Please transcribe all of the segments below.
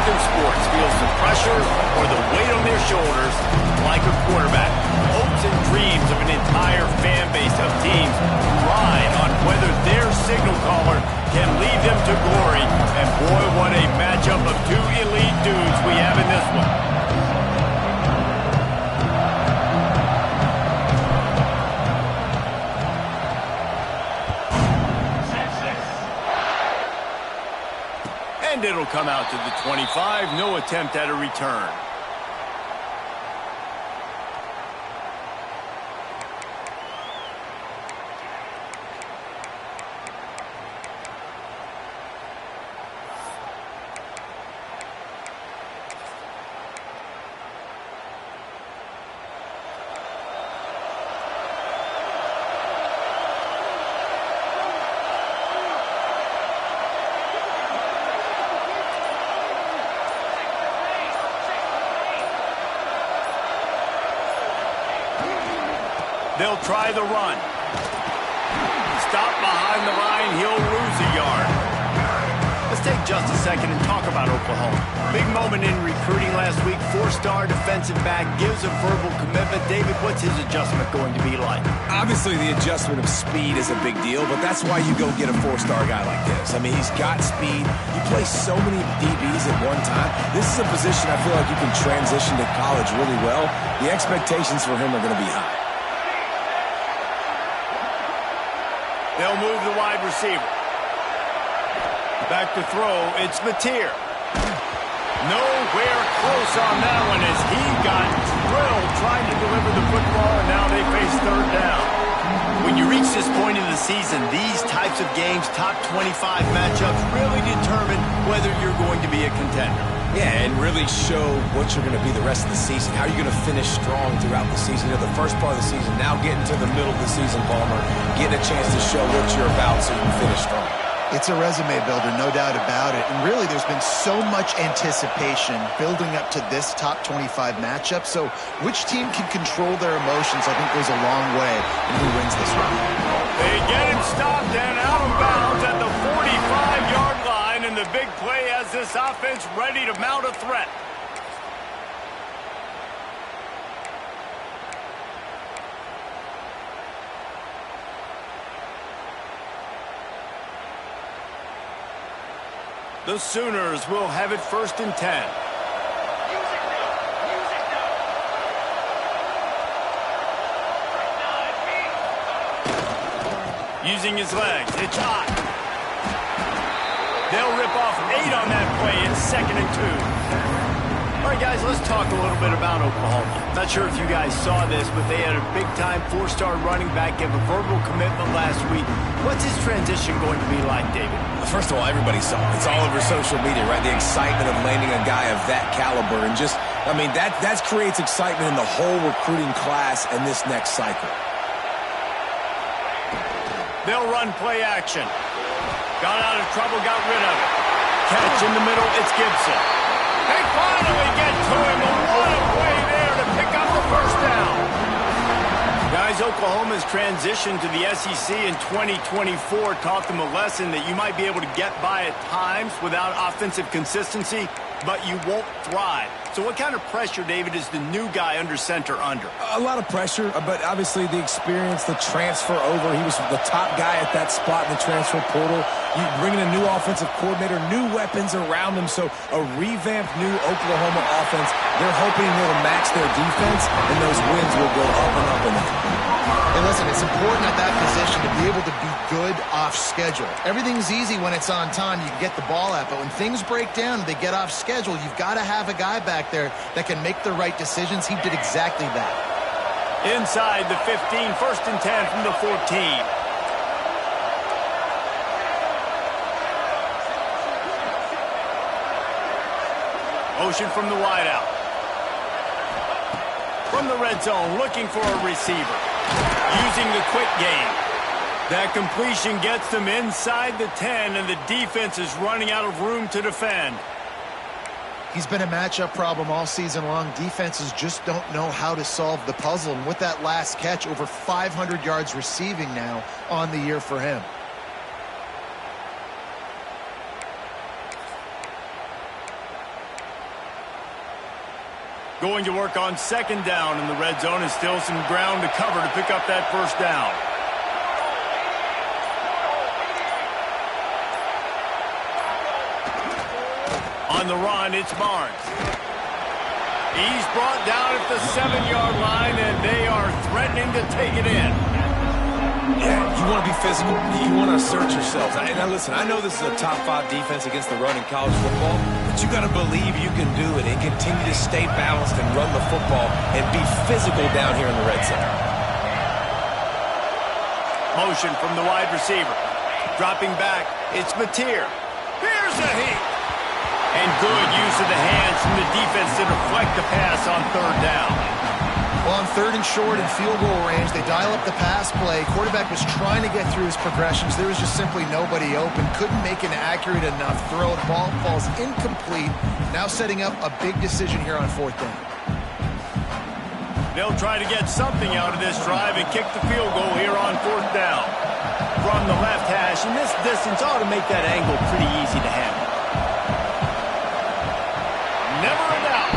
in sports feels the pressure or the weight on their shoulders like a quarterback. Hopes and dreams of an entire fan base of teams ride on whether their signal caller can lead them to glory. And boy, what a matchup of two elite dudes we have in this one. And it'll come out to the 25. No attempt at a return. They'll try the run. Stop behind the line. He'll lose a yard. Let's take just a second and talk about Oklahoma. Big moment in recruiting last week. Four-star defensive back gives a verbal commitment. David, what's his adjustment going to be like? Obviously, the adjustment of speed is a big deal, but that's why you go get a four-star guy like this. I mean, he's got speed. You play so many DBs at one time. This is a position I feel like you can transition to college really well. The expectations for him are going to be high. They'll move the wide receiver. Back to throw, it's Mateer. Nowhere close on that one as he got drilled trying to deliver the football, and now they face third down. When you reach this point in the season, these types of games, top 25 matchups, really determine whether you're going to be a contender. Yeah, and really show what you're going to be the rest of the season. How are you going to finish strong throughout the season? You know, the first part of the season, now getting to the middle of the season, Palmer, getting a chance to show what you're about so you can finish strong. It's a resume builder, no doubt about it. And really, there's been so much anticipation building up to this top 25 matchup. So which team can control their emotions, I think, goes a long way in who wins this one. They get him stopped and out of bounds at the 45-yard line, and the big play has this offense ready to mount a threat. The Sooners will have it 1st and 10. Using his legs, it's hot. They'll rip off 8 on that play. It's 2nd and 2. All right, guys, let's talk a little bit about Oklahoma. Not sure if you guys saw this, but they had a big-time four-star running back give a verbal commitment last week. What's his transition going to be like, David? First of all, everybody saw it. It's all over social media, right? The excitement of landing a guy of that caliber. And just, I mean, that creates excitement in the whole recruiting class and this next cycle. They'll run play action. Got out of trouble, got rid of it. Catch in the middle, it's Gibson. They finally get to him, and what a play there to pick up the first down. Guys, Oklahoma's transition to the SEC in 2024 taught them a lesson that you might be able to get by at times without offensive consistency, but you won't thrive. So what kind of pressure, David, is the new guy under center under? A lot of pressure, but obviously the experience, the transfer over. He was the top guy at that spot in the transfer portal. You bring in a new offensive coordinator, new weapons around him. So a revamped new Oklahoma offense. They're hoping they'll match their defense, and those wins will go up and up and up. And listen, it's important at that position to be able to be good off schedule. Everything's easy when it's on time. You can get the ball out. But when things break down, they get off schedule, you've got to have a guy back there that can make the right decisions. He did exactly that. Inside the 15, 1st and 10 from the 14. Motion from the wideout. From the red zone, looking for a receiver. Using the quick game. That completion gets them inside the 10, and the defense is running out of room to defend. He's been a matchup problem all season long. Defenses just don't know how to solve the puzzle. And with that last catch, over 500 yards receiving now on the year for him. Going to work on second down in the red zone, and still some ground to cover to pick up that first down. On the run, it's Barnes. He's brought down at the 7-yard line, and they are threatening to take it in. Yeah, you want to be physical. You want to assert yourselves. Now, listen, I know this is a top 5 defense against the run in college football, but you got to believe you can do it and continue to stay balanced and run the football and be physical down here in the red zone. Motion from the wide receiver. Dropping back, it's Mateer. Here's the heat. And good use of the hands from the defense to deflect the pass on third down. Well, on third and short and field goal range, they dial up the pass play. Quarterback was trying to get through his progressions. There was just simply nobody open. Couldn't make an accurate enough throw. The ball falls incomplete. Now setting up a big decision here on fourth down. They'll try to get something out of this drive and kick the field goal here on fourth down. From the left hash, and this distance ought to make that angle pretty easy to handle. Never a doubt.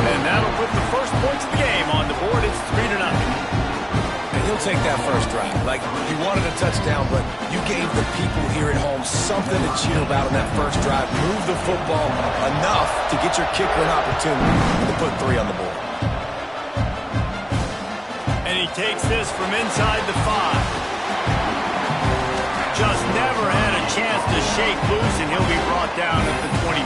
And that'll put the first points of the game on the board. It's 3-0. And he'll take that first drive. Like, he wanted a touchdown, but you gave the people here at home something to cheer about in that first drive. Move the football enough to get your kicker an opportunity to put 3 on the board. And he takes this from inside the 5. Just never had a chance to shake loose, and he'll be brought down at the 24.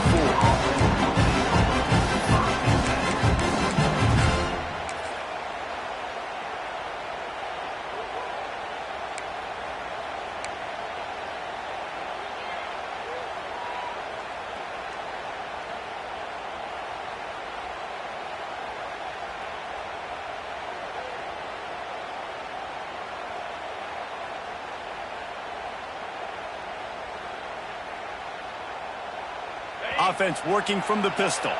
Offense working from the pistol.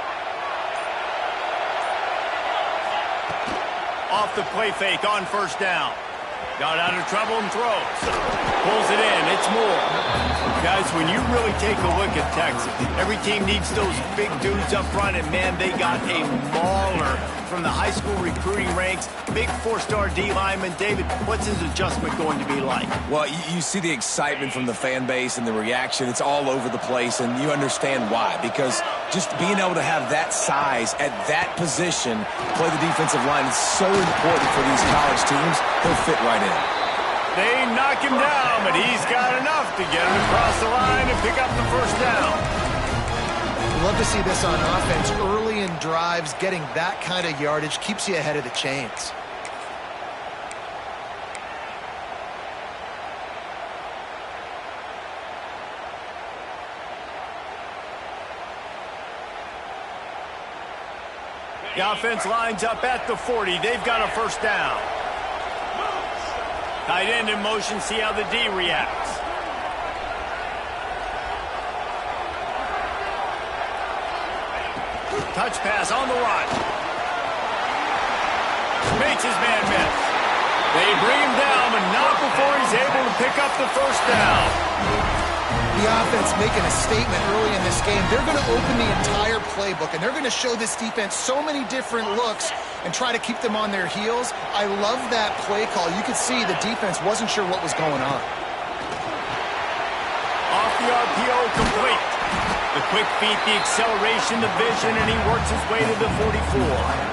Off the play fake on first down. Got out of trouble and throws. Pulls it in. It's Moore. Guys, when you really take a look at Texas, every team needs those big dudes up front, and man, they got a mauler from the high school recruiting ranks. Big 4-star D lineman. David, what's his adjustment going to be like? Well, you see the excitement from the fan base and the reaction. It's all over the place, and you understand why. Because just being able to have that size at that position, play the defensive line, is so important for these college teams. He'll fit right in. They knock him down, but he's got enough to get him across the line and pick up the first down. Love to see this on offense. Early in drives, getting that kind of yardage keeps you ahead of the chains. The offense lines up at the 40. They've got a first down. Tight end in motion, see how the D reacts. Touch pass on the run. Makes his man miss. They bring him down, but not before he's able to pick up the first down. The offense making a statement early in this game. They're going to open the entire playbook, and they're going to show this defense so many different looks and try to keep them on their heels. I love that play call. You could see the defense wasn't sure what was going on. Off the RPO, complete. The quick feet, the acceleration, the vision, and he works his way to the 44.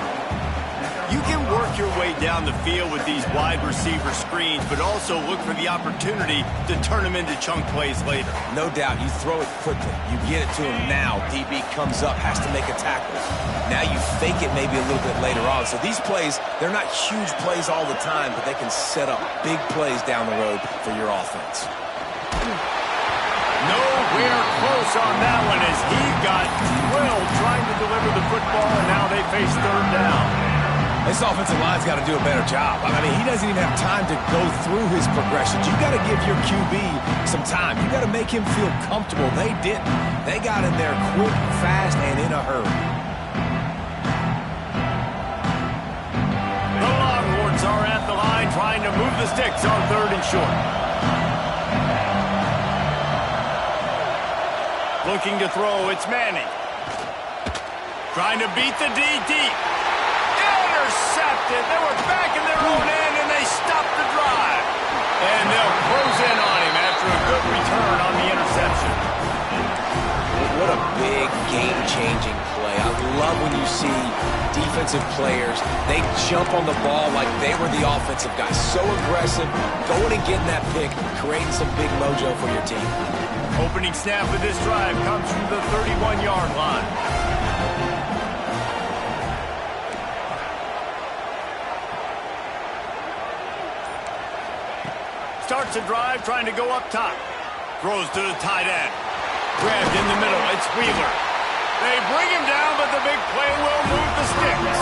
You can work your way down the field with these wide receiver screens, but also look for the opportunity to turn them into chunk plays later. No doubt, you throw it quickly. You get it to him now. DB comes up, has to make a tackle. Now you fake it maybe a little bit later on. So these plays, they're not huge plays all the time, but they can set up big plays down the road for your offense. Nowhere close on that one as he got drilled trying to deliver the football, and now they face third down. This offensive line's got to do a better job. I mean, he doesn't even have time to go through his progressions. You got to give your QB some time. You got to make him feel comfortable. They didn't. They got in there quick, fast, and in a hurry. The Longhorns are at the line trying to move the sticks on third and short. Looking to throw, it's Manning. Trying to beat the DT. Intercepted. They were back in their own end, and they stopped the drive. And they'll close in on him after a good return on the interception. What a big game-changing play. I love when you see defensive players, they jump on the ball like they were the offensive guys. So aggressive, going and getting that pick, creating some big mojo for your team. Opening snap of this drive comes from the 31-yard line. Starts a drive trying to go up top. Throws to the tight end. Grabbed in the middle. It's Wheeler. They bring him down, but the big play will move the sticks.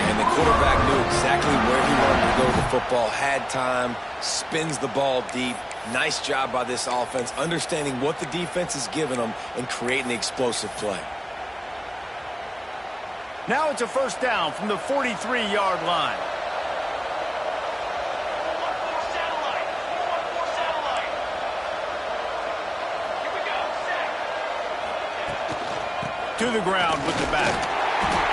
And the quarterback knew exactly where he wanted to go with the football, had time, spins the ball deep. Nice job by this offense, understanding what the defense is giving them and creating the explosive play. Now it's a first down from the 43-yard line. To the ground with the back.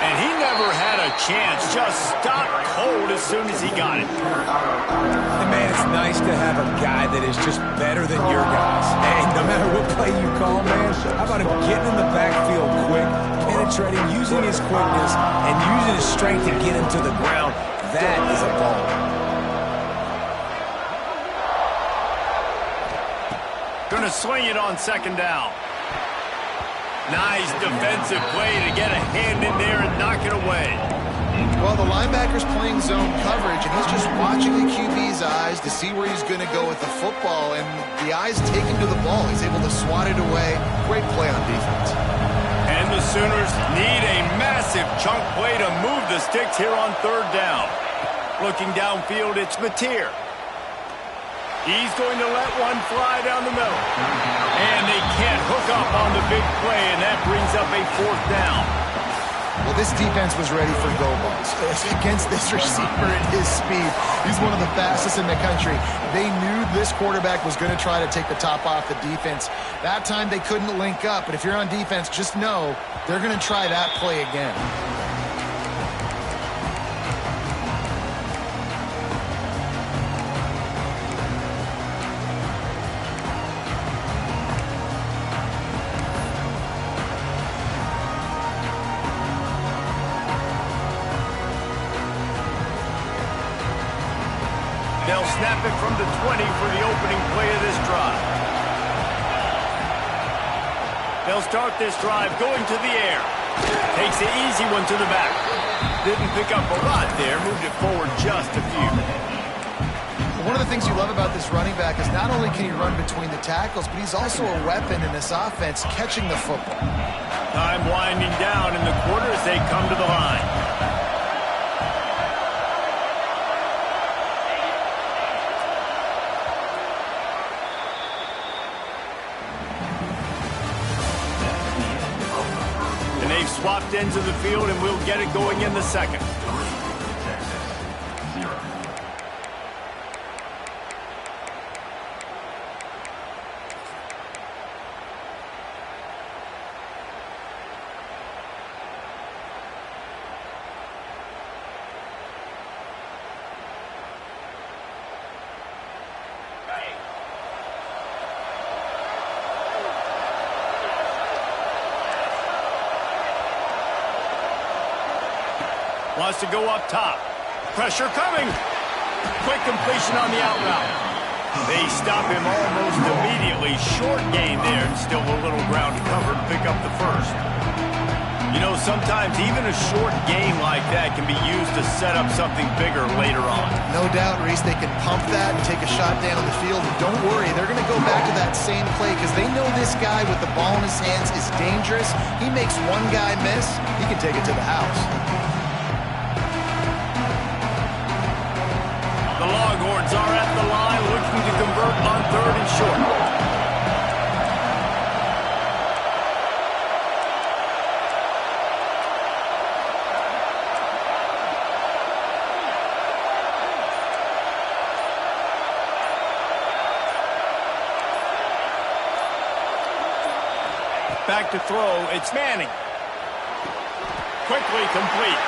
And he never had a chance. Just stopped cold as soon as he got it. And man, it's nice to have a guy that is just better than your guys. Hey, no matter what play you call, man, how about him getting in the backfield quick, penetrating, using his quickness, and using his strength to get him to the ground. That is a ball. Gonna swing it on second down. Nice defensive play to get a hand in there and knock it away. Well, the linebacker's playing zone coverage, and he's just watching the QB's eyes to see where he's going to go with the football, and the eyes take him to the ball. He's able to swat it away. Great play on defense. And the Sooners need a massive chunk play to move the sticks here on third down. Looking downfield, it's Mateer. He's going to let one fly down the middle. And they can't hook up on the big play, and that brings up a fourth down. Well, this defense was ready for go balls. Against this receiver at his speed, he's one of the fastest in the country. They knew this quarterback was going to try to take the top off the defense. That time they couldn't link up, but if you're on defense, just know they're going to try that play again. They'll snap it from the 20 for the opening play of this drive. They'll start this drive going to the air. Takes the easy one to the back. Didn't pick up a lot there. Moved it forward just a few. One of the things you love about this running back is not only can he run between the tackles, but he's also a weapon in this offense catching the football. Time winding down in the quarter as they come to the line. Swapped into the field, and we'll get it going in the second. Wants to go up top. Pressure coming. Quick completion on the out route. They stop him almost immediately. Short gain there, and still a little ground to cover to pick up the first. You know, sometimes even a short gain like that can be used to set up something bigger later on. No doubt, Reese, they can pump that and take a shot down the field. And don't worry, they're going to go back to that same play because they know this guy with the ball in his hands is dangerous. He makes one guy miss, he can take it to the house. The Longhorns are at the line looking to convert on third and short. Back to throw, it's Manning. Quickly complete.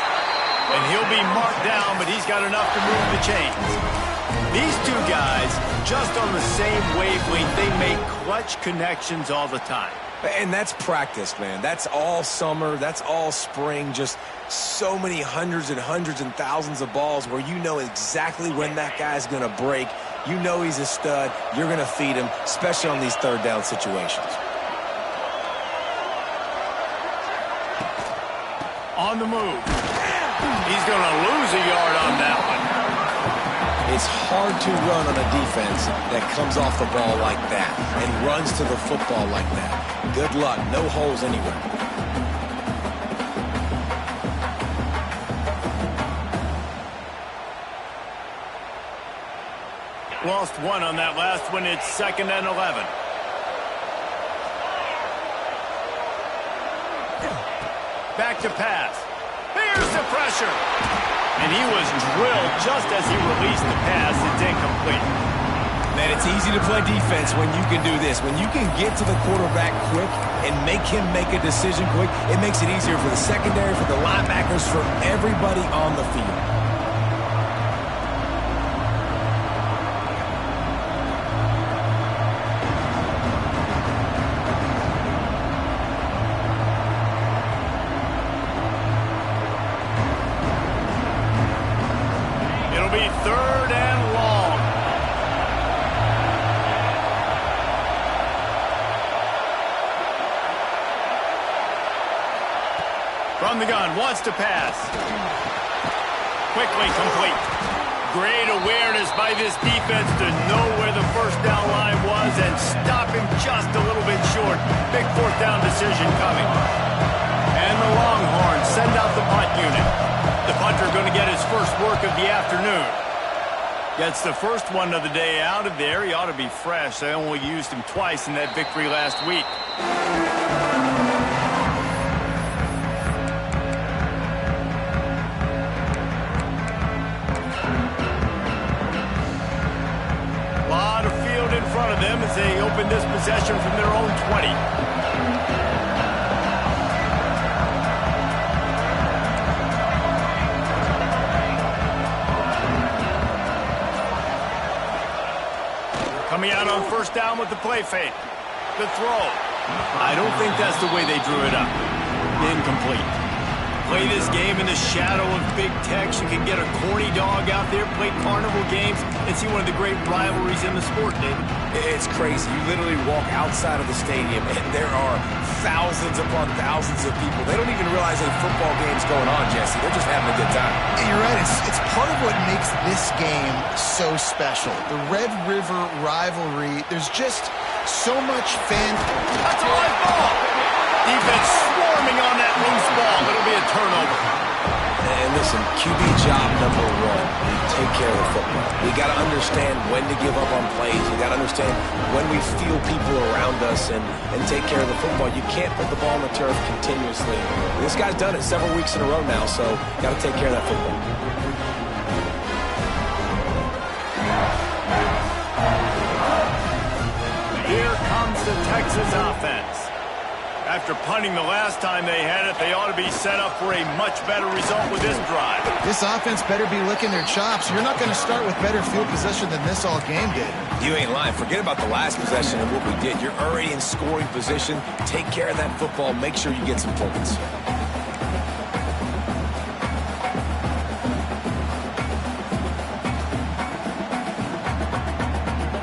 And he'll be marked down, but he's got enough to move the chains. These two guys, just on the same wavelength, they make clutch connections all the time. And that's practice, man. That's all summer. That's all spring. Just so many hundreds and thousands of balls where you know exactly when that guy's going to break. You know he's a stud. You're going to feed him, especially on these third down situations. On the move. He's going to lose a yard on that one. It's hard to run on a defense that comes off the ball like that and runs to the football like that. Good luck. No holes anywhere. Lost one on that last one. It's 2nd and 11. Back to pass. Here's the pressure. And he was drilled just as he released the pass. It's incomplete. Man, it's easy to play defense when you can do this. When you can get to the quarterback quick and make him make a decision quick, it makes it easier for the secondary, for the linebackers, for everybody on the field. It'll be 3rd and long. From the gun, wants to pass. Quickly complete. Great awareness by this defense to know where the first down line was and stop him just a little bit short. Big 4th down decision coming. And the Longhorns send out the punt unit. The punter going to get his first work of the afternoon. Gets the first one of the day out of there. He ought to be fresh. They only used him twice in that victory last week. A lot of field in front of them as they open this possession from their own 20. Coming out on 1st down with the play fake. The throw. I don't think that's the way they drew it up. Incomplete. Play this game in the shadow of Big Tex. You can get a corny dog out there, play carnival games, and see one of the great rivalries in the sport, David. It's crazy. You literally walk outside of the stadium, and there are thousands upon thousands of people. They don't even realize a football game's going on, Jesse. They're just having a good time. And you're right. It's part of what makes this game so special. The Red River rivalry, there's just so much fan... That's a live ball! Defense swarming on that loose ball. It'll be a turnover. And listen, QB job number 1, take care of the football. We got to understand when to give up on plays. We got to understand when we feel people around us and take care of the football. You can't put the ball on the turf continuously. This guy's done it several weeks in a row now, so got to take care of that football. Here comes the Texas offense. After punting the last time they had it, they ought to be set up for a much better result with this drive. This offense better be licking their chops. You're not going to start with better field possession than this all game did. You ain't lying. Forget about the last possession and what we did. You're already in scoring position. Take care of that football. Make sure you get some points.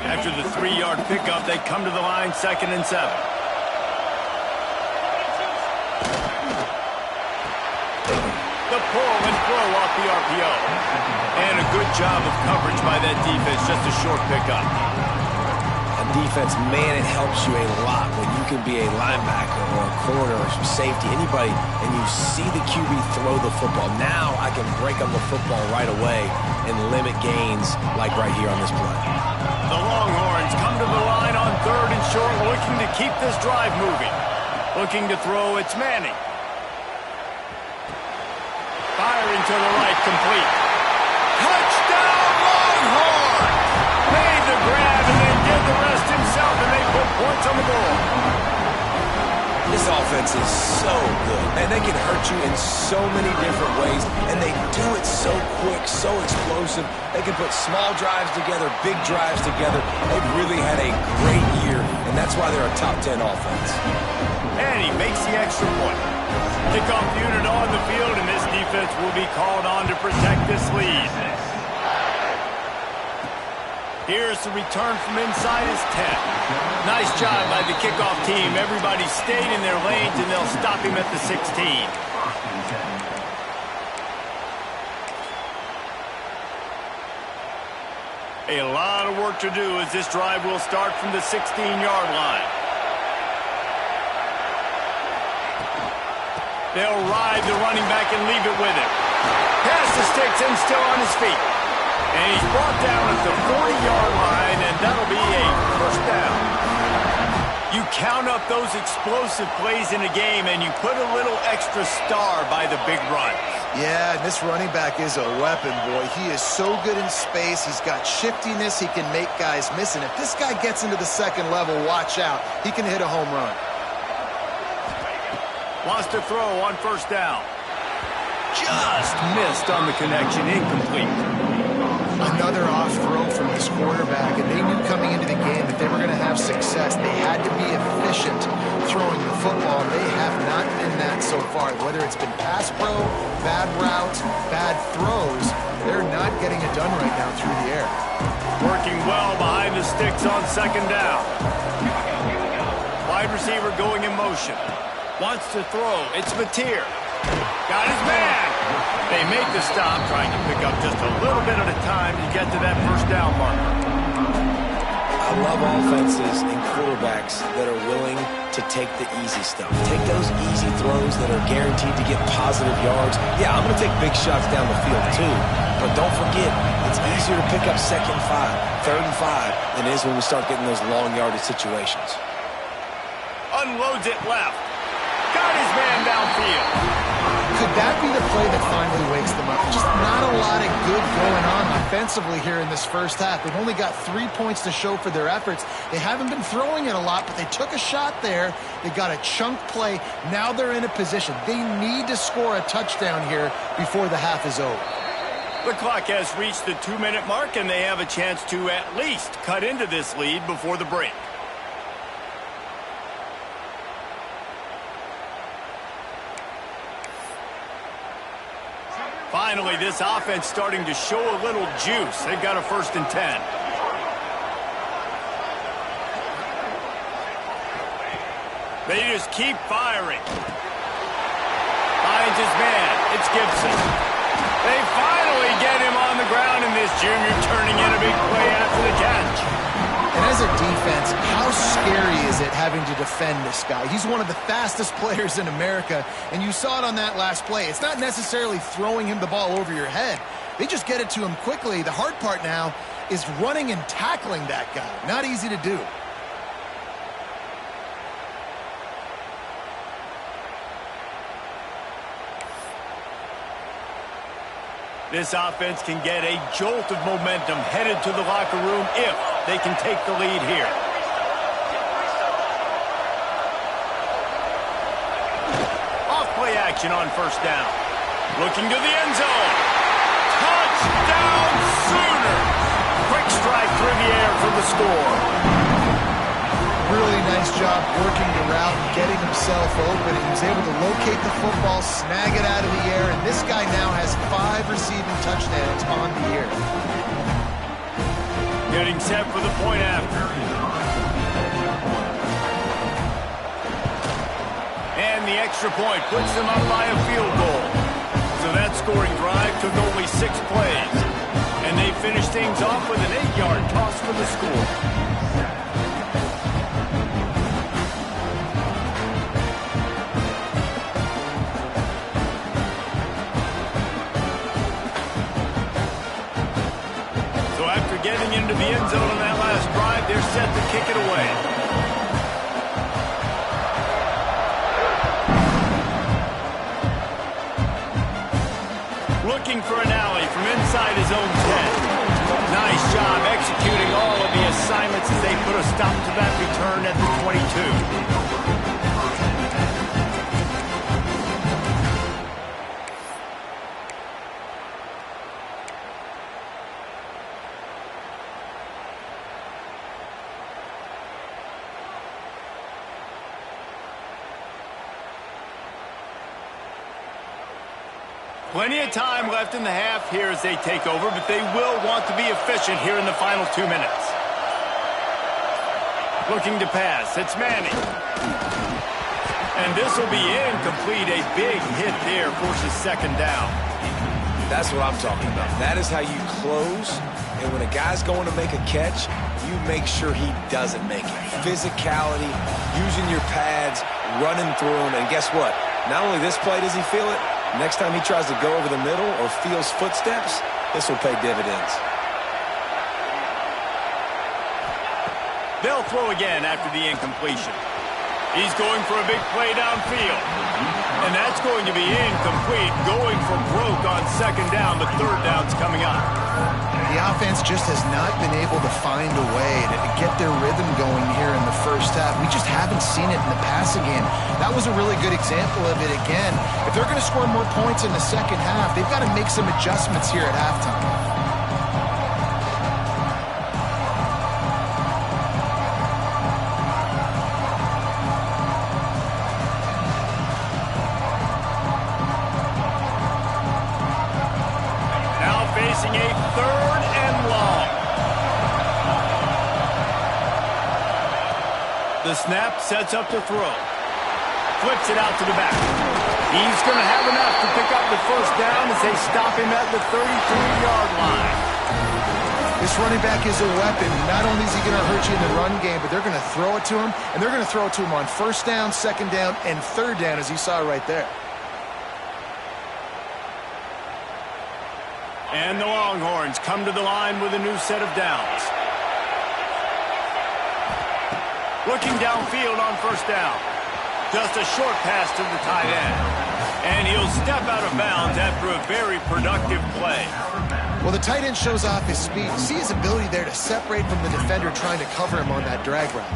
After the 3-yard pickup, they come to the line, 2nd and 7. The pull and throw off the RPO. And a good job of coverage by that defense, just a short pickup. A defense, man, it helps you a lot when you can be a linebacker or a corner or some safety, anybody, and you see the QB throw the football. Now I can break on the football right away and limit gains like right here on this play. The Longhorns come to the line on 3rd and short, looking to keep this drive moving. Looking to throw, it's Manning. Firing to the right, complete. Touchdown, Longhorns! Made the grab and then did the rest himself, and they put points on the board. This offense is so good, and they can hurt you in so many different ways, and they do it so quick, so explosive. They can put small drives together, big drives together. They've really had a great year, and that's why they're a top 10 offense. And he makes the extra point. Kickoff unit on the field, and this defense will be called on to protect this lead. Here's the return from inside his 10. Nice job by the kickoff team. Everybody stayed in their lanes, and they'll stop him at the 16. A lot of work to do as this drive will start from the 16-yard line. They'll ride the running back and leave it with him. Pass the sticks and still on his feet. And he's brought down at the 40-yard line, and that'll be a first down. You count up those explosive plays in a game, and you put a little extra star by the big run. Yeah, this running back is a weapon, boy. He is so good in space. He's got shiftiness. He can make guys miss. And if this guy gets into the second level, watch out. He can hit a home run. Wants to throw on first down. Just missed on the connection, incomplete. Another off throw from this quarterback, and they knew coming into the game that they were going to have success. They had to be efficient throwing the football. They have not been that so far. Whether it's been pass pro, bad routes, bad throws, they're not getting it done right now through the air. Working well behind the sticks on second down. Wide receiver going in motion. Wants to throw. It's Mateer. Got his man. They make the stop, trying to pick up just a little bit at a time to get to that first down marker. I love offenses and quarterbacks that are willing to take the easy stuff. Take those easy throws that are guaranteed to get positive yards. Yeah, I'm going to take big shots down the field too. But don't forget, it's easier to pick up second and 5, third and 5 than it is when we start getting those long yardage situations. Unloads it left. Got his man downfield. Could that be the play that finally wakes them up? Just not a lot of good going on offensively here in this first half. They've only got 3 points to show for their efforts. They haven't been throwing it a lot, but they took a shot there. They got a chunk play. Now they're in a position. They need to score a touchdown here before the half is over. The clock has reached the 2-minute mark, and they have a chance to at least cut into this lead before the break. Finally, this offense starting to show a little juice. They've got a 1st and 10. They just keep firing. Finds his man. It's Gibson. They finally get him on the ground, and this junior turning in a big play after the catch. And as a defense, how scary is it having to defend this guy? He's one of the fastest players in America, and you saw it on that last play. It's not necessarily throwing him the ball over your head. They just get it to him quickly. The hard part now is running and tackling that guy. Not easy to do. This offense can get a jolt of momentum headed to the locker room if they can take the lead here. Off play action on first down. Looking to the end zone. Touchdown Sooners! Quick strike through the air for the score. Really nice job working the route and getting himself open. He was able to locate the football, snag it out of the air, and this guy now has 5 receiving touchdowns on the year. Getting set for the point after. And the extra point puts them up by a field goal. So that scoring drive took only 6 plays. And they finished things off with an 8-yard toss for the score. Getting into the end zone on that last drive, they're set to kick it away. Looking for an alley from inside his own 10. Nice job executing all of the assignments as they put a stop to that return at the 22. Plenty of time left in the half here as they take over, but they will want to be efficient here in the final 2 minutes. Looking to pass. It's Manning. And this will be incomplete. A big hit there forces second down. That's what I'm talking about. That is how you close. And when a guy's going to make a catch, you make sure he doesn't make it. Physicality, using your pads, running through them. And guess what? Not only this play does he feel it, next time he tries to go over the middle or feels footsteps, this will pay dividends. They'll throw again after the incompletion. He's going for a big play downfield. And that's going to be incomplete, going for broke on second down, but third down's coming up. The offense just has not been able to find a way to get their rhythm going here in the first half. We just haven't seen it in the passing game. That was a really good example of it again. If they're going to score more points in the second half, they've got to make some adjustments here at halftime. Facing a third and long. The snap sets up to throw. Flips it out to the back. He's going to have enough to pick up the first down as they stop him at the 33-yard line. This running back is a weapon. Not only is he going to hurt you in the run game, but they're going to throw it to him, and they're going to throw it to him on first down, second down, and third down, as you saw right there. And the Longhorns come to the line with a new set of downs. Looking downfield on first down. Just a short pass to the tight end. And he'll step out of bounds after a very productive play. Well, the tight end shows off his speed. You see his ability there to separate from the defender trying to cover him on that drag route.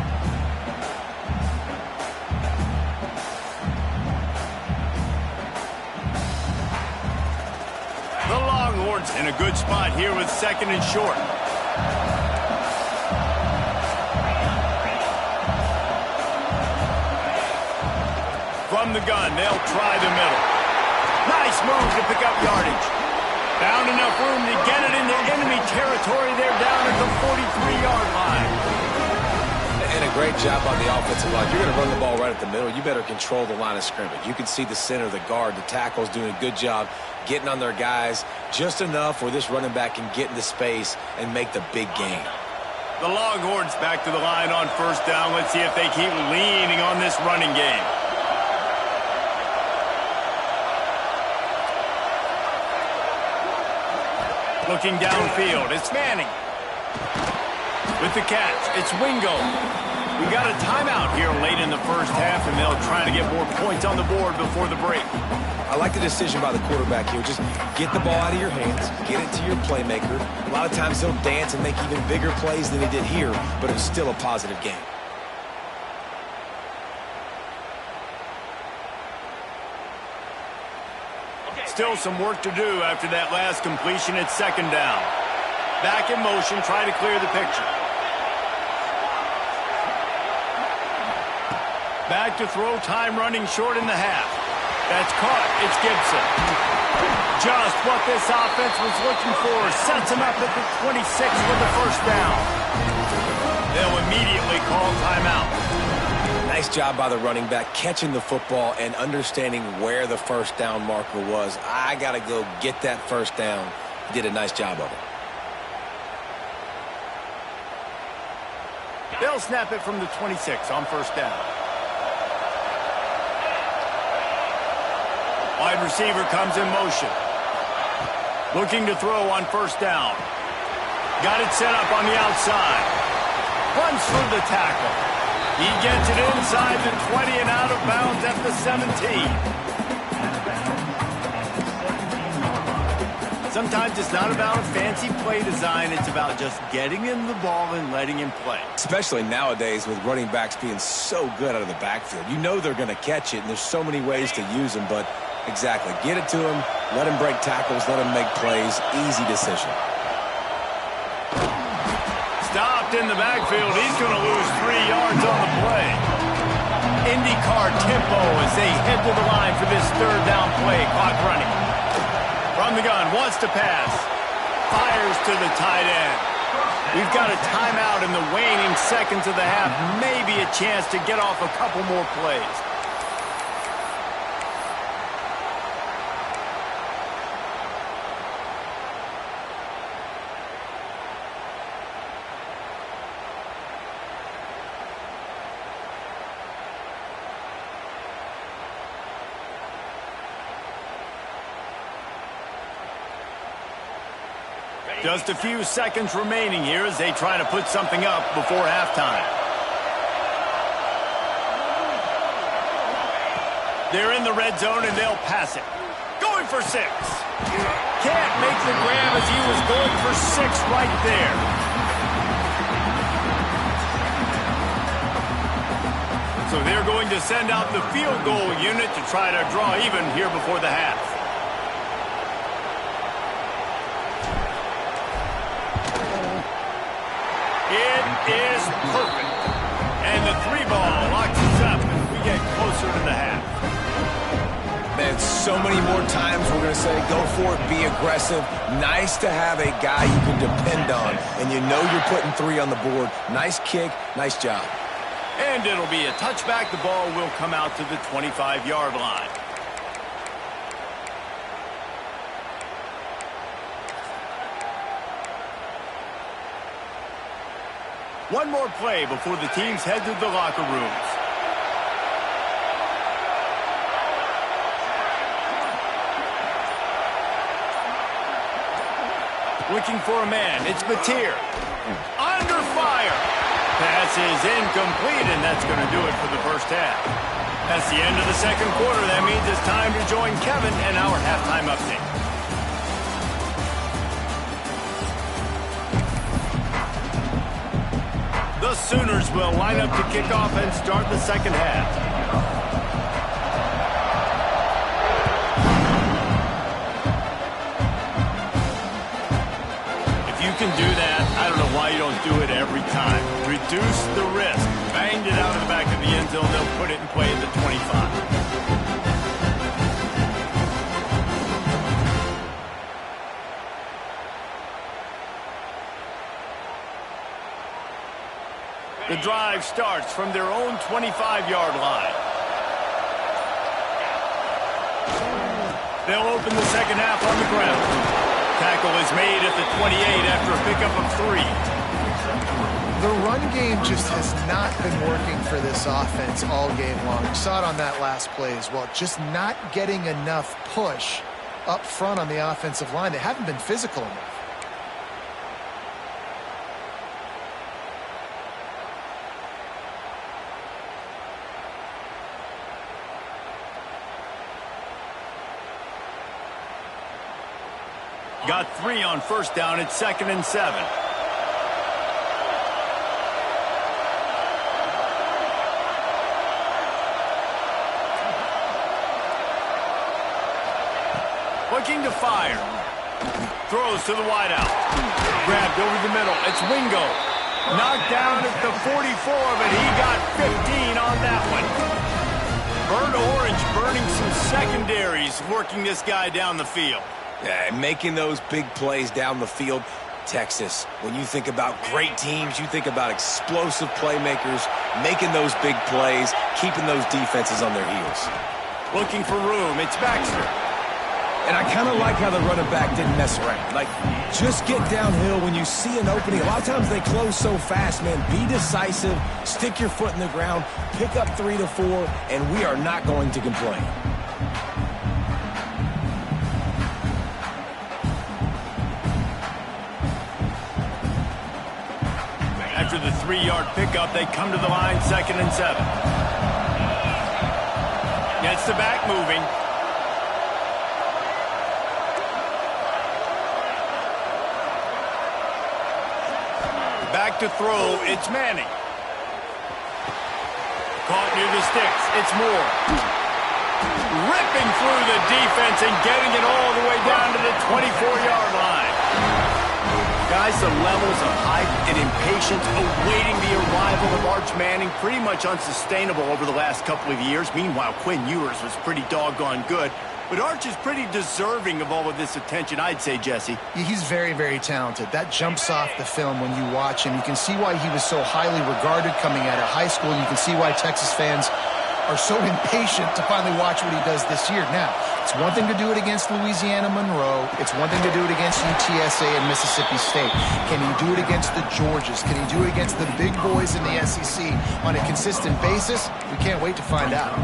In a good spot here with second and short. From the gun, they'll try the middle. Nice move to pick up yardage. Found enough room to get it into enemy territory. They're down at the 43-yard line. And a great job on the offensive line. You're going to run the ball right at the middle. You better control the line of scrimmage. You can see the center, the guard, the tackle's doing a good job getting on their guys just enough where this running back can get into space and make the big gain. The Longhorns back to the line on first down. Let's see if they keep leaning on this running game. Looking downfield, it's Manning. With the catch, it's Wingo. We got a timeout here late in the first half, and they'll try to get more points on the board before the break. I like the decision by the quarterback here. Just get the ball out of your hands, get it to your playmaker. A lot of times he'll dance and make even bigger plays than he did here, but it was still a positive game. Still some work to do after that last completion at second down. Back in motion, try to clear the picture. Back to throw, time running short in the half. That's caught. It's Gibson. Just what this offense was looking for. Sets him up at the 26 with the first down. They'll immediately call timeout. Nice job by the running back catching the football and understanding where the first down marker was. I got to go get that first down. He did a nice job of it. They'll snap it from the 26 on first down. Wide receiver comes in motion. Looking to throw on first down. Got it set up on the outside. Runs through the tackle. He gets it inside the 20 and out of bounds at the 17. Sometimes it's not about a fancy play design. It's about just getting him the ball and letting him play. Especially nowadays with running backs being so good out of the backfield. You know they're going to catch it, and there's so many ways to use them, but exactly. Get it to him, let him break tackles, let him make plays. Easy decision. Stopped in the backfield. He's going to lose 3 yards on the play. IndyCar tempo as they head to the line for this third down play. Clock running. from the gun, wants to pass. Fires to the tight end. We've got a timeout in the waning seconds of the half. Maybe a chance to get off a couple more plays. Just a few seconds remaining here as they try to put something up before halftime. They're in the red zone and they'll pass it. Going for 6. Can't make the grab as he was going for 6 right there. So they're going to send out the field goal unit to try to draw even here before the half. It is perfect. And the 3-ball locks us up as we get closer to the half. Man, so many more times we're going to say, go for it, be aggressive. Nice to have a guy you can depend on, and you know you're putting 3 on the board. Nice kick, nice job. And it'll be a touchback. The ball will come out to the 25-yard line. One more play before the teams head to the locker rooms. Looking for a man. It's Batir. Under fire. Pass is incomplete, and that's going to do it for the first half. That's the end of the second quarter. That means it's time to join Kevin and our halftime update. The Sooners will line up to kick off and start the second half. If you can do that, I don't know why you don't do it every time. Reduce the risk. Banged it out of the back of the end zone. They'll put it in play at the 25. The drive starts from their own 25-yard line. They'll open the second half on the ground. Tackle is made at the 28 after a pickup of 3. The run game just has not been working for this offense all game long. We saw it on that last play as well. Just not getting enough push up front on the offensive line. They haven't been physical enough. Got 3 on first down. It's 2nd and 7. Looking to fire. Throws to the wideout. Grabbed over the middle. It's Wingo. Knocked down at the 44, but he got 15 on that one. Burnt Orange burning some secondaries, working this guy down the field. Yeah, making those big plays down the field. Texas, when you think about great teams, you think about explosive playmakers, making those big plays, keeping those defenses on their heels. Looking for room. It's Baxter. And I kind of like how the running back didn't mess around. Like, just get downhill when you see an opening. A lot of times they close so fast, man. Be decisive, stick your foot in the ground, pick up 3 to 4, and we are not going to complain. After the 3-yard pickup, they come to the line, 2nd and 7. Gets the back moving. Back to throw, it's Manning. Caught near the sticks, it's Moore. Ripping through the defense and getting it all the way down to the 24-yard line. Guys, the levels of hype and impatience awaiting the arrival of Arch Manning pretty much unsustainable over the last couple of years. Meanwhile, Quinn Ewers was pretty doggone good. But Arch is pretty deserving of all of this attention, I'd say, Jesse. Yeah, he's very, very talented. That jumps off the film when you watch him. You can see why he was so highly regarded coming out of high school. You can see why Texas fans are so impatient to finally watch what he does this year. Now, it's one thing to do it against Louisiana Monroe. It's one thing to do it against UTSA and Mississippi State. Can he do it against the Georgias? Can he do it against the big boys in the SEC on a consistent basis? We can't wait to find out.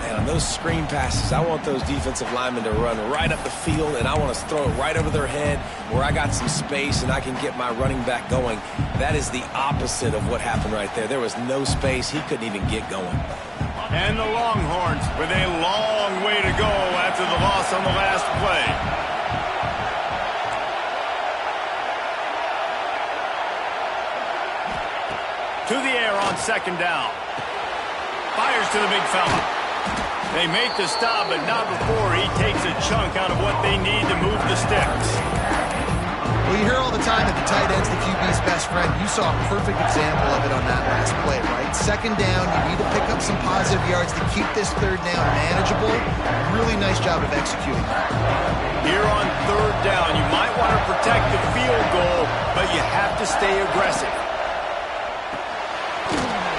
And on those screen passes, I want those defensive linemen to run right up the field, and I want to throw it right over their head where I got some space and I can get my running back going. That is the opposite of what happened right there. There was no space. He couldn't even get going. And the Longhorns with a long way to go after the loss on the last play. To the air on second down. Fires to the big fella. They make the stop, but not before he takes a chunk out of what they need to move the sticks. Well, you hear all the time that the tight end's the QB's best friend. You saw a perfect example of it on that last play, right? Second down, you need to pick up some positive yards to keep this third down manageable. Really nice job of executing that. Here on third down, you might want to protect the field goal, but you have to stay aggressive.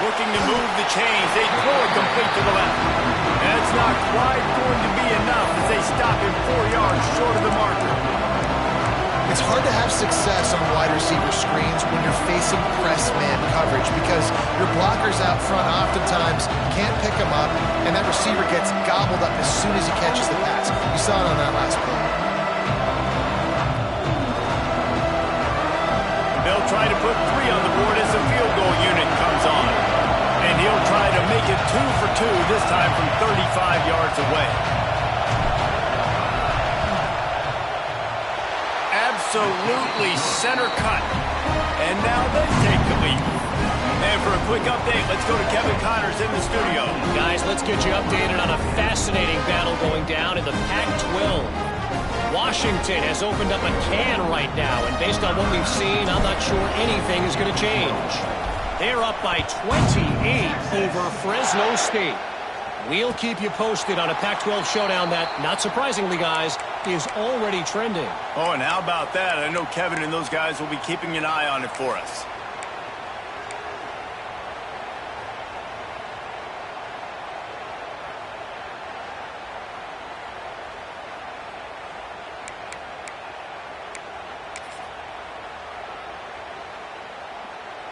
Looking to move the chains. They throw it complete to the left. That's not quite going to be enough as they stop him 4 yards short of the marker. It's hard to have success on wide receiver screens when you're facing press man coverage because your blockers out front oftentimes can't pick them up, and that receiver gets gobbled up as soon as he catches the pass. You saw it on that last play. They'll try to put 3 on the board as the field goal unit comes on. And he'll try to make it 2 for 2, this time from 35 yards away. Absolutely center cut. And now they take the lead. And for a quick update, let's go to Kevin Connors in the studio. Guys, let's get you updated on a fascinating battle going down in the Pac-12. Washington has opened up a can right now, and based on what we've seen, I'm not sure anything is going to change. They're up by 28 over Fresno State. We'll keep you posted on a Pac-12 showdown that, not surprisingly, guys, is already trending. Oh, and how about that? I know Kevin and those guys will be keeping an eye on it for us.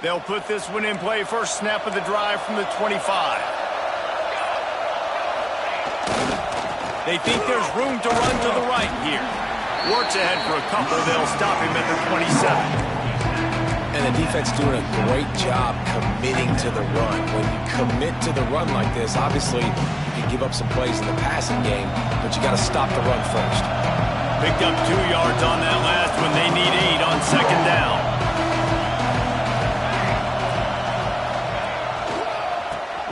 They'll put this one in play. First snap of the drive from the 25. They think there's room to run to the right here. Works ahead for a couple. They'll stop him at the 27. And the defense doing a great job committing to the run. When you commit to the run like this, obviously you can give up some plays in the passing game, but you got to stop the run first. Picked up 2 yards on that last one. They need 8 on second down.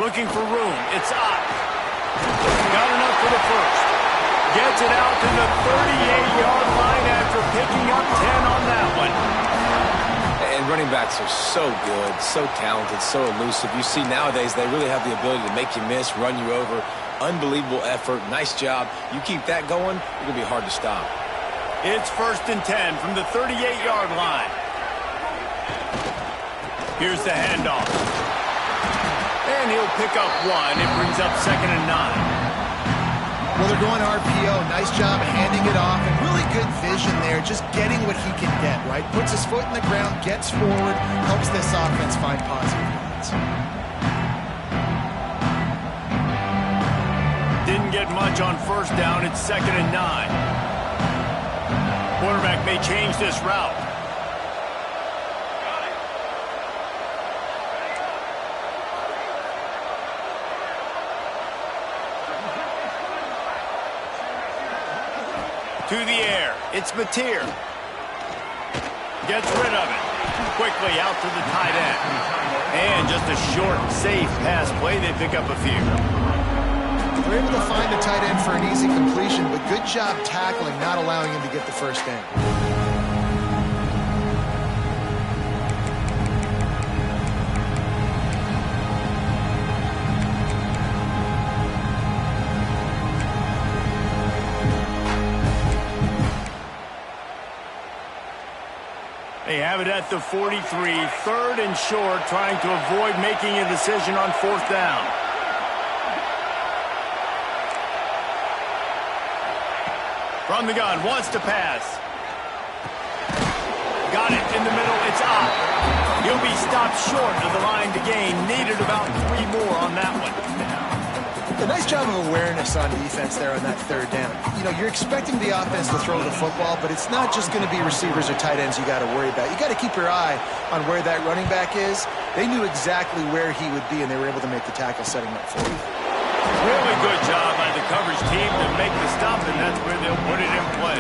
Looking for room. It's up. Got enough for the first. Gets it out to the 38-yard line after picking up 10 on that one. And running backs are so good, so talented, so elusive. You see nowadays they really have the ability to make you miss, run you over. Unbelievable effort. Nice job. You keep that going, it's going to be hard to stop. It's 1st and 10 from the 38-yard line. Here's the handoff. And he'll pick up 1. It brings up 2nd and 9. Well, they're going RPO. Nice job handing it off. And really good vision there, just getting what he can get, right? Puts his foot in the ground, gets forward, helps this offense find positive yards. Didn't get much on first down. It's 2nd and 9. Quarterback may change this route. To the air. It's Mateer. Gets rid of it. Quickly out to the tight end. And just a short, safe pass play. They pick up a few. They're able to find the tight end for an easy completion, but good job tackling, not allowing him to get the first down. They have it at the 43, 3rd and short, trying to avoid making a decision on 4th down. From the gun, wants to pass. Got it in the middle, it's out. He'll be stopped short of the line to gain. Needed about 3 more on that one. A nice job of awareness on defense there on that 3rd down. You know, you're expecting the offense to throw the football, but it's not just going to be receivers or tight ends you got to worry about. You got to keep your eye on where that running back is. They knew exactly where he would be, and they were able to make the tackle setting up for him. Really good job by the coverage team to make the stop, and that's where they'll put it in play.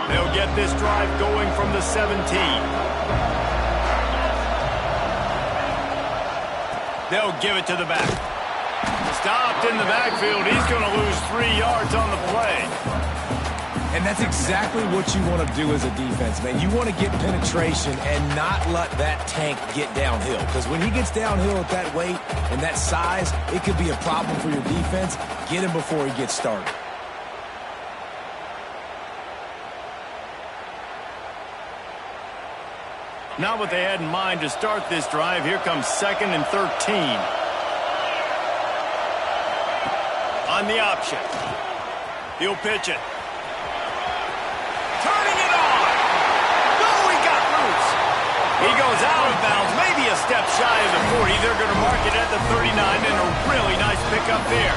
They'll get this drive going from the 17. They'll give it to the back. Stopped in the backfield. He's going to lose 3 yards on the play. And that's exactly what you want to do as a defense, man. You want to get penetration and not let that tank get downhill. Because when he gets downhill at that weight and that size, it could be a problem for your defense. Get him before he gets started. Not what they had in mind to start this drive. Here comes 2nd and 13. On the option. He'll pitch it. Turning it on. No, he got loose. He goes out of bounds, maybe a step shy of the 40. They're going to mark it at the 39, and a really nice pickup there.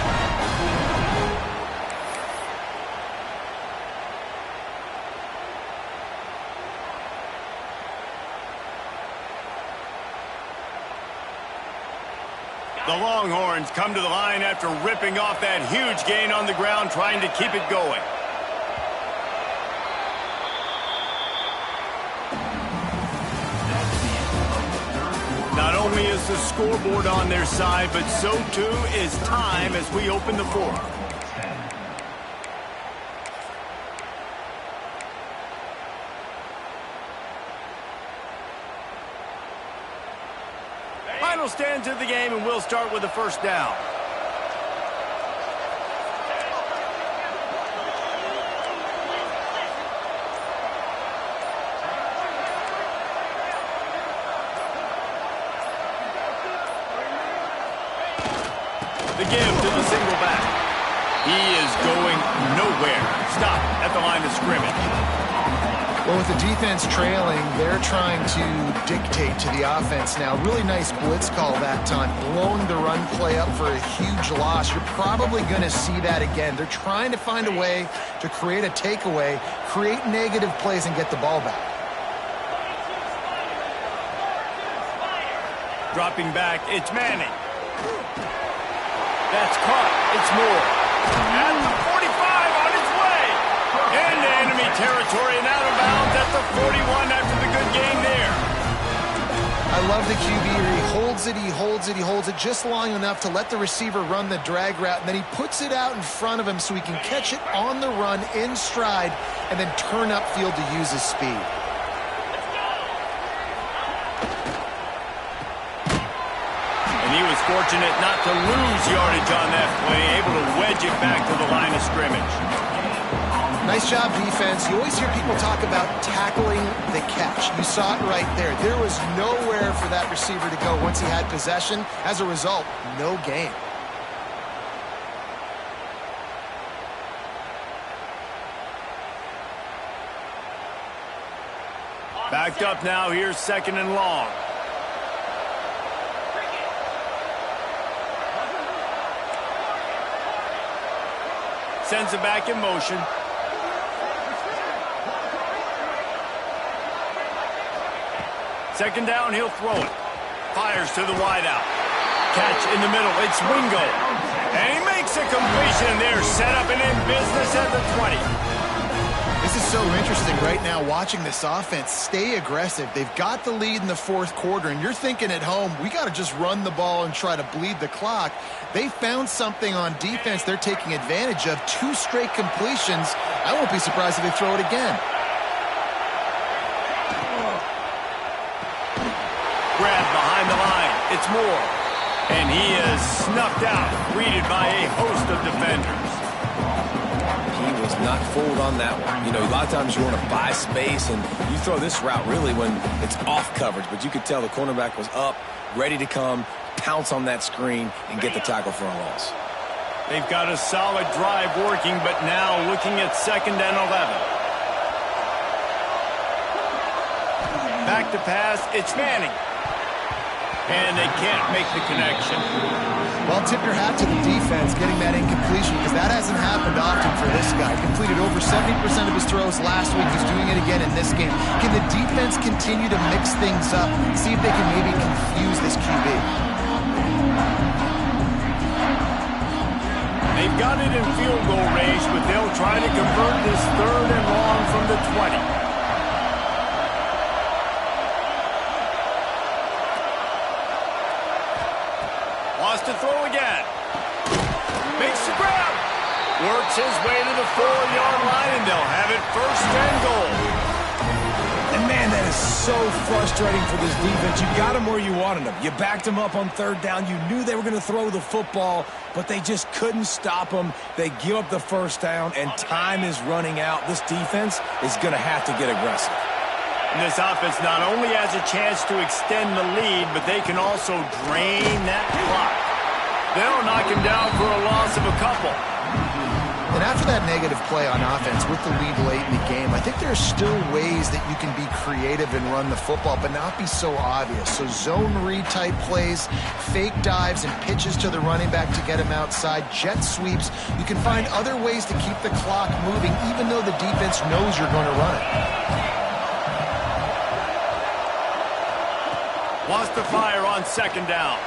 The Longhorns come to the line after ripping off that huge gain on the ground, trying to keep it going. Not only is the scoreboard on their side, but so too is time as we open the 4th. Final stands of the game, and we'll start with the 1st down. The give to the single back. He is going nowhere. Stop at the line of scrimmage. Well, with the defense trailing, they're trying to dictate to the offense now. Really nice blitz call that time, blowing the run play up for a huge loss. You're probably going to see that again. They're trying to find a way to create a takeaway, create negative plays, and get the ball back. Dropping back, it's Manning. That's caught. It's Moore. At the 45 on its way. Into enemy territory and out of bounds at the 41 after the good game there. I love the QB here. He holds it, he holds it, he holds it just long enough to let the receiver run the drag route, and then he puts it out in front of him so he can catch it on the run in stride and then turn upfield to use his speed. He was fortunate not to lose yardage on that play, able to wedge it back to the line of scrimmage. Nice job, defense. You always hear people talk about tackling the catch. You saw it right there. There was nowhere for that receiver to go once he had possession. As a result, no gain. Backed up now. Here's 2nd and long. Sends it back in motion. Second down, he'll throw it. Fires to the wideout. Catch in the middle, it's Wingo. And he makes a completion there, set up and in business at the 20. This is so interesting right now watching this offense stay aggressive. They've got the lead in the 4th quarter, and you're thinking at home, we got to just run the ball and try to bleed the clock. They found something on defense they're taking advantage of. 2 straight completions. I won't be surprised if they throw it again. Grab behind the line. It's Moore. And he is snuffed out, greeted by a host of defenders. He was not fooled on that one. You know, a lot of times you want to buy space, and you throw this route really when it's off coverage. But you could tell the cornerback was up, ready to come, pounce on that screen, and get the tackle for a loss. They've got a solid drive working, but now looking at 2nd and 11. Back to pass, it's Manning. And they can't make the connection. Well, tip your hat to the defense getting that incompletion, because that hasn't happened often for this guy. Completed over 70% of his throws last week. He's doing it again in this game. Can the defense continue to mix things up, see if they can maybe confuse this QB? They've got it in field goal range, but they'll try to convert this 3rd and long from the 20. Wants to throw again. Makes the grab. Works his way to the 4-yard line, and they'll have it 1st and goal. And man, that is so frustrating for this defense. You got them where you wanted them. You backed them up on 3rd down. You knew they were going to throw the football, but they just couldn't stop them. They give up the 1st down, and time is running out. This defense is going to have to get aggressive. And this offense not only has a chance to extend the lead, but they can also drain that clock. They'll knock him down for a loss of a couple. And after that negative play on offense with the lead late in the game, I think there are still ways that you can be creative and run the football, but not be so obvious. So zone read type plays, fake dives, and pitches to the running back to get him outside, jet sweeps. You can find other ways to keep the clock moving, even though the defense knows you're going to run it. Wants to fire on 2nd down.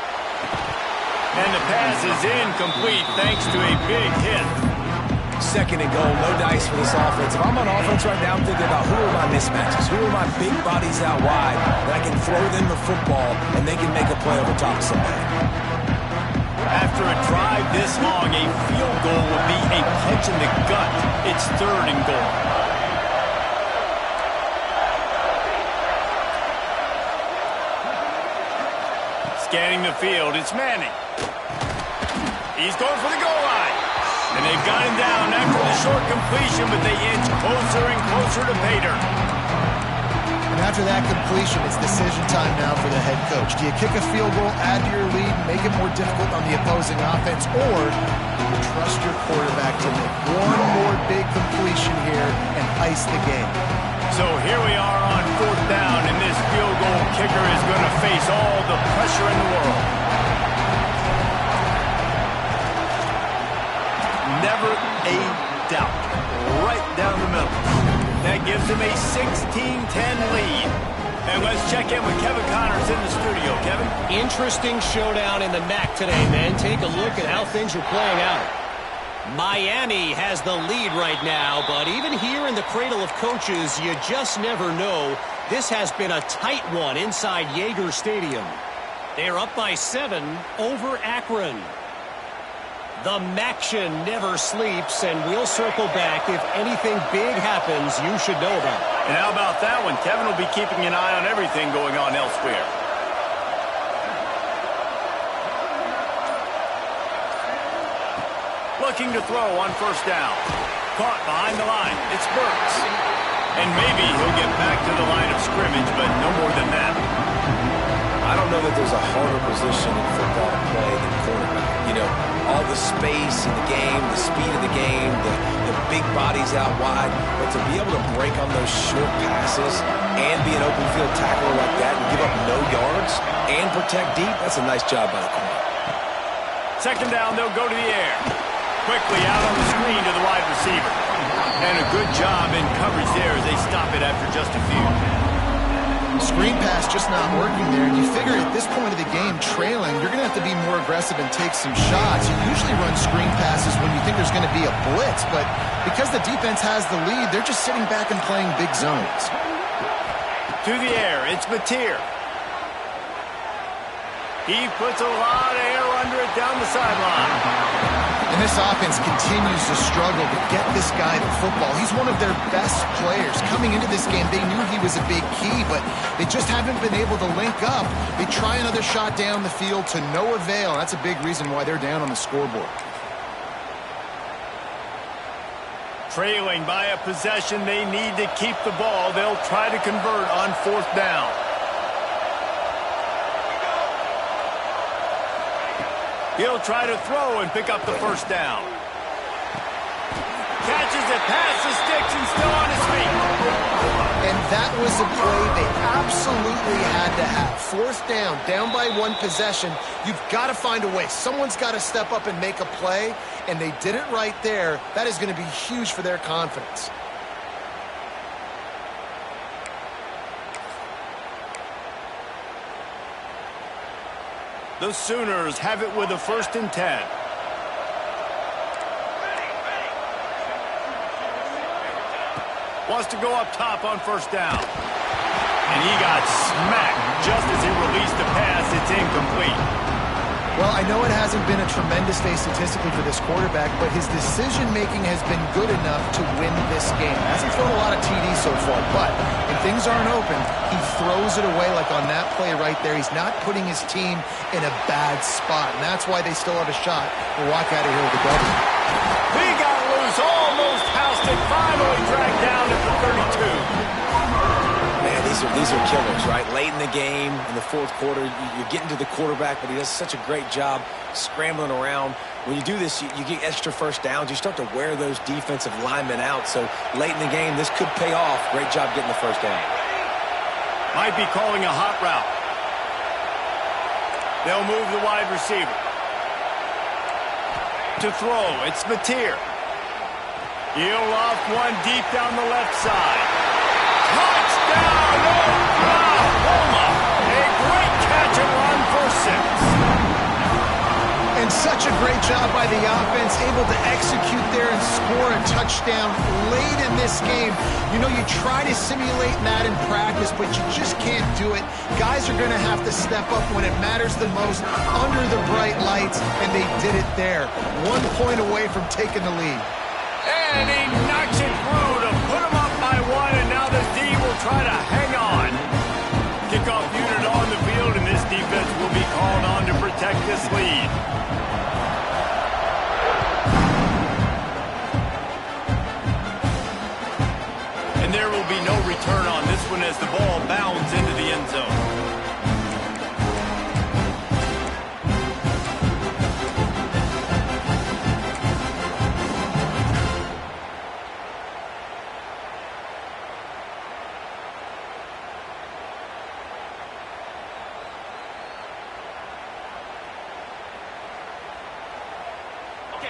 And the pass is incomplete thanks to a big hit. 2nd and goal, no dice for this offense. If I'm on offense right now, I'm thinking about who are my mismatches, who are my big bodies out wide that I can throw them the football and they can make a play over top of somebody. After a drive this long, a field goal would be a punch in the gut. It's 3rd and goal. Scanning the field, it's Manning. He's going for the goal line. And they've got him down after the short completion, but they inch closer and closer to pay dirt. And after that completion, it's decision time now for the head coach. Do you kick a field goal, add to your lead, make it more difficult on the opposing offense, or do you trust your quarterback to make one more big completion here and ice the game? So here we are on 4th down, and this field goal kicker is going to face all the pressure in the world. Never a doubt. Right down the middle. That gives him a 16-10 lead. And let's check in with Kevin Connors in the studio. Kevin? Interesting showdown in the MAC today, man. Take a look at how things are playing out. Miami has the lead right now, but even here in the cradle of coaches, you just never know. This has been a tight one inside Yager Stadium. They're up by 7 over Akron. The MACtion never sleeps, and we'll circle back. If anything big happens, you should know about it. And how about that one? Kevin will be keeping an eye on everything going on elsewhere. Looking to throw on 1st down. Caught behind the line. It's Burks. And maybe he'll get back to the line of scrimmage, but no more than that. I don't know that there's a harder position in football to play than quarterback. You know, all the space in the game, the speed of the game, the big bodies out wide. But to be able to break on those short passes and be an open field tackler like that and give up no yards and protect deep, that's a nice job by the corner. 2nd down, they'll go to the air. Quickly out on the screen to the wide receiver. And a good job in coverage there as they stop it after just a few. Screen pass just not working there. And you figure at this point of the game, trailing, you're going to have to be more aggressive and take some shots. You usually run screen passes when you think there's going to be a blitz, but because the defense has the lead, they're just sitting back and playing big zones. To the air, it's Mateer. He puts a lot of air under it down the sideline. And this offense continues to struggle to get this guy the football. He's one of their best players. Coming into this game, they knew he was a big key, but they just haven't been able to link up. They try another shot down the field to no avail. That's a big reason why they're down on the scoreboard. Trailing by a possession, they need to keep the ball. They'll try to convert on 4th down. He'll try to throw and pick up the 1st down. Catches it past the sticks and still on his feet. And that was a play they absolutely had to have. 4th down, down by 1 possession. You've got to find a way. Someone's got to step up and make a play, and they did it right there. That is going to be huge for their confidence. The Sooners have it with a 1st and 10. Wants to go up top on 1st down. And he got smacked just as he released the pass. It's incomplete. Well, I know it hasn't been a tremendous day statistically for this quarterback, but his decision-making has been good enough to win this game. Hasn't thrown a lot of TDs so far, but when things aren't open, he throws it away like on that play right there. He's not putting his team in a bad spot, and that's why they still have a shot to walk out of here with a W. He got loose, almost housed it, finally dragged down at the 32. Man, these are killers, right? Late in the game, in the 4th quarter, you're getting to the quarterback, but he does such a great job scrambling around. When you do this, you get extra 1st downs. You start to wear those defensive linemen out. So late in the game, this could pay off. Great job getting the 1st down. Might be calling a hot route. They'll move the wide receiver. To throw, it's Mateer. He'll loft one deep down the left side. Touchdown, Oklahoma! A great catch and run for 6. And such a great job by the offense, able to execute there and score a touchdown late in this game. You know, you try to simulate that in practice, but you just can't do it. Guys are going to have to step up when it matters the most under the bright lights, and they did it there. 1 point away from taking the lead. And he knocks it through to put him up by 1, and now the D will try to hang on. Kickoff unit on the field, and this defense will be called on to protect this lead. And there will be no return on this one as the ball bounds into the end zone.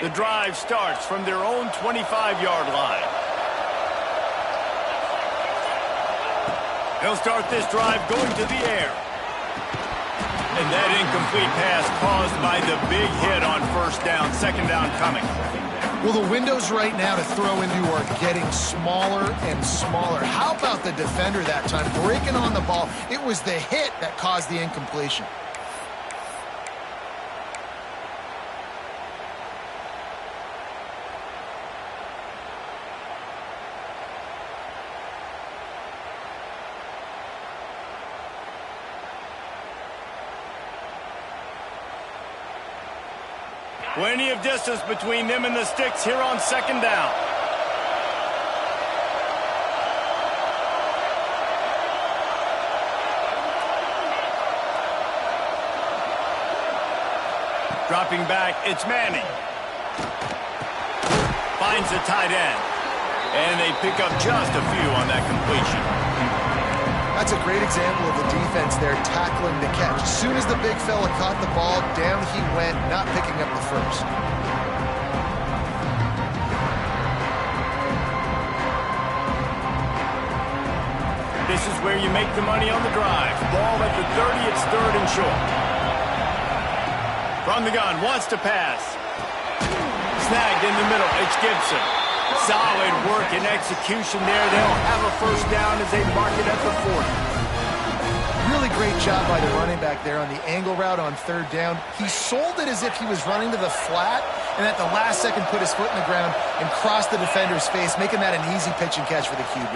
The drive starts from their own 25-yard line. They'll start this drive going to the air. And that incomplete pass caused by the big hit on 1st down, 2nd down coming. Well, the windows right now to throw into are getting smaller and smaller. How about the defender that time breaking on the ball? It was the hit that caused the incompletion. Plenty of distance between them and the sticks here on 2nd down. Dropping back, it's Manning. Finds the tight end. And they pick up just a few on that completion. That's a great example of the defense there tackling the catch. As soon as the big fella caught the ball, down he went, not picking up the first. This is where you make the money on the drive. Ball at the 30, it's 3rd and short. From the gun, wants to pass. Snagged in the middle, it's Gibson. Solid work and execution there. They'll have a 1st down as they mark it at the 40. Really great job by the running back there on the angle route on 3rd down. He sold it as if he was running to the flat, and at the last second put his foot in the ground and crossed the defender's face, making that an easy pitch and catch for the QB.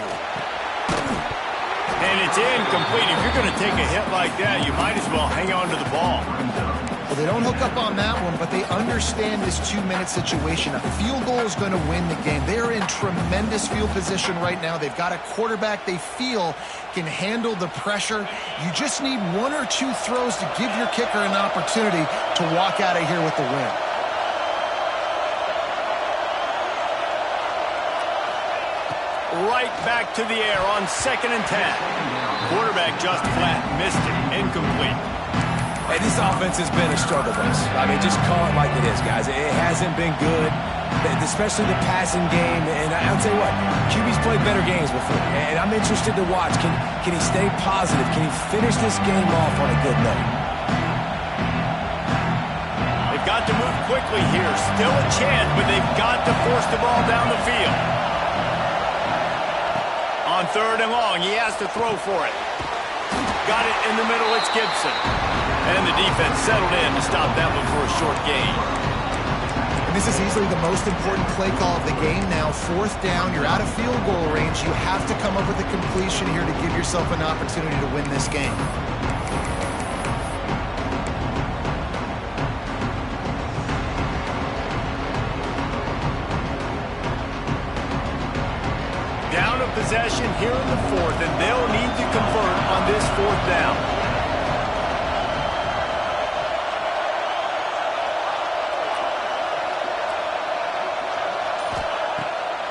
And it's incomplete. If you're going to take a hit like that, you might as well hang on to the ball. Well, they don't hook up on that one, but they understand this 2-minute situation. A field goal is going to win the game. They are in tremendous field position right now. They've got a quarterback they feel can handle the pressure. You just need 1 or 2 throws to give your kicker an opportunity to walk out of here with the win. Right back to the air on 2nd and 10. Quarterback just flat missed it. Incomplete. Hey, this offense has been a struggle bus. I mean, just call it like it is, guys. It hasn't been good, especially the passing game. And I'll tell you what, QB's played better games before. And I'm interested to watch. Can he stay positive? Can he finish this game off on a good note? They've got to move quickly here. Still a chance, but they've got to force the ball down the field. On 3rd and long, he has to throw for it. Got it in the middle, it's Gibson. And the defense settled in to stop that one for a short gain. And this is easily the most important play call of the game now. 4th down, you're out of field goal range. You have to come up with a completion here to give yourself an opportunity to win this game. Down a possession here in the 4th, and they'll need to convert on this 4th down.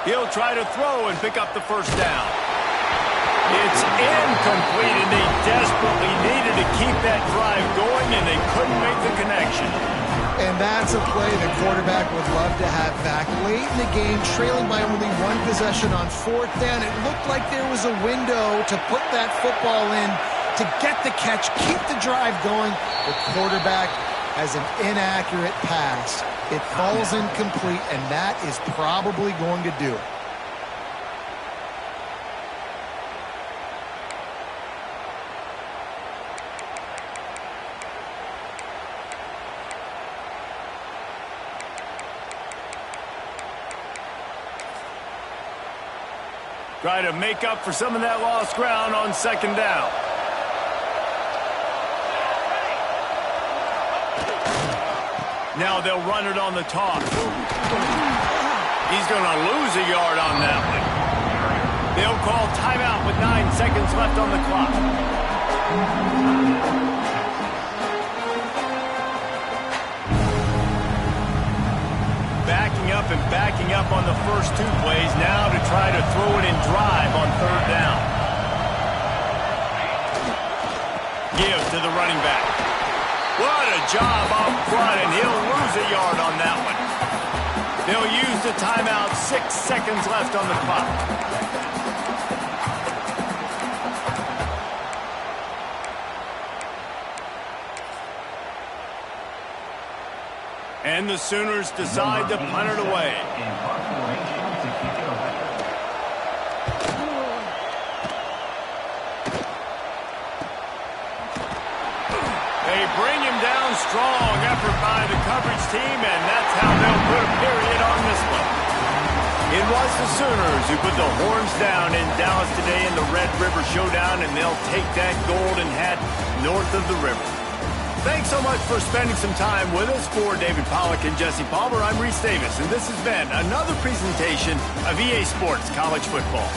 He'll try to throw and pick up the 1st down. It's incomplete, and they desperately needed to keep that drive going, and they couldn't make the connection. And that's a play the quarterback would love to have back. Late in the game, trailing by only 1 possession on 4th down, it looked like there was a window to put that football in, to get the catch, keep the drive going. The quarterback has an inaccurate pass. It falls incomplete, and that is probably going to do it. Try to make up for some of that lost ground on 2nd down. Now they'll run it on the toss. He's going to lose a yard on that one. They'll call timeout with 9 seconds left on the clock. Backing up on the first 2 plays now to try to throw it in drive on 3rd down. Give to the running back. What a job up front, and he'll lose a yard on that one. They'll use the timeout, 6 seconds left on the clock. And the Sooners decide to punt it away. They bring him down strong. Effort by the coverage team, and that's how they'll put a period on this one. It was the Sooners who put the horns down in Dallas today in the Red River Showdown, and they'll take that golden hat north of the river. Thanks so much for spending some time with us. For David Pollack and Jesse Palmer, I'm Reese Davis, and this has been another presentation of EA Sports College Football.